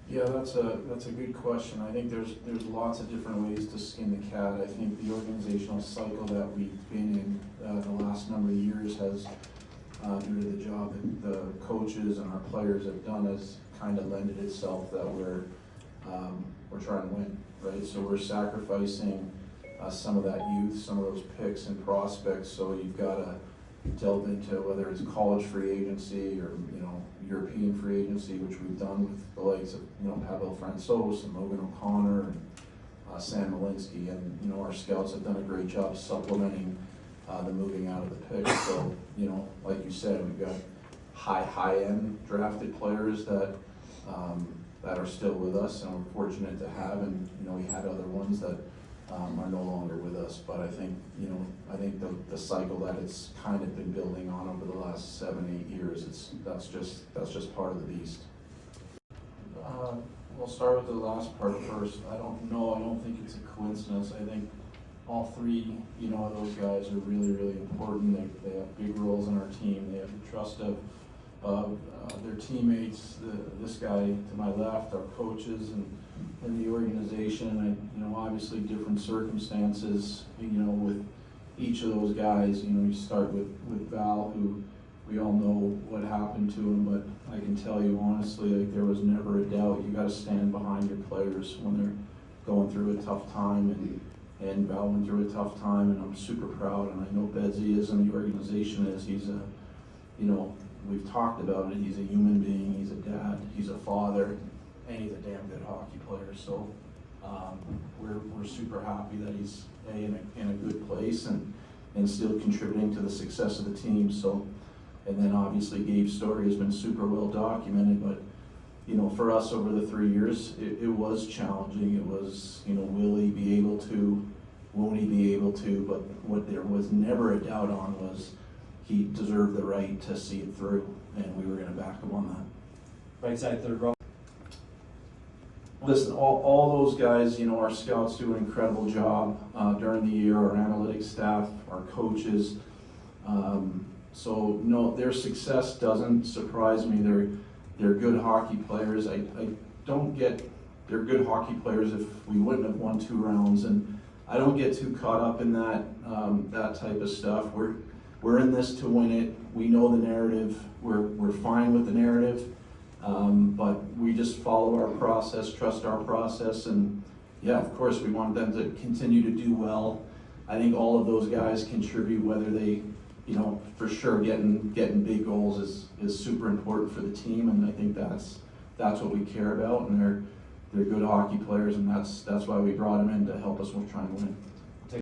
Yeah, that's a good question. I think there's lots of different ways to skin the cat. I think the organizational cycle that we've been in the last number of years has, due to the job that the coaches and our players have done, has kind of lended itself that we're trying to win, right? So we're sacrificing some of that youth, some of those picks and prospects. So you've got to delve into whether it's college free agency or European free agency, which we've done with the likes of Pavel Francouz and Logan O'Connor and Sam Malinsky, and our scouts have done a great job supplementing the moving out of the picks. So like you said, we've got high end drafted players that are still with us, and we're fortunate to have, and we had other ones that are no longer with us. But I think the cycle that it's kind of been building on over the last 7-8 years, that's just part of the beast. We'll start with the last part first. I don't think it's a coincidence. I think all three of those guys are really, really important. They have big roles in our team. They have the trust of their teammates, this guy to my left, our coaches, and the organization. And obviously different circumstances with each of those guys. You start with Val, who we all know what happened to him, but I can tell you honestly, there was never a doubt. You got to stand behind your players when they're going through a tough time, and Val went through a tough time, and I'm super proud, and I know Bedsy is, and the organization is. He's we've talked about it, he's a human being, he's a dad, he's a father, and he's a damn good hockey player. So we're super happy that he's in a good place and still contributing to the success of the team. So, and then obviously Gabe's story has been super well documented, but for us over the 3 years, it was challenging. It was, will he be able to, won't he be able to, but what there was never a doubt on was he deserved the right to see it through, and we were going to back him on that. Right side, third row. Listen, all those guys, our scouts do an incredible job during the year, our analytics staff, our coaches. So no, their success doesn't surprise me. They're good hockey players. I don't get, they're good hockey players if we wouldn't have won 2 rounds, and I don't get too caught up in that type of stuff. We're in this to win it. We know the narrative. We're fine with the narrative, but we just follow our process, trust our process, and yeah, of course, we want them to continue to do well. I think all of those guys contribute, whether they, for sure, getting big goals is super important for the team, and I think that's what we care about, and they're good hockey players, and that's why we brought them in to help us with trying to win.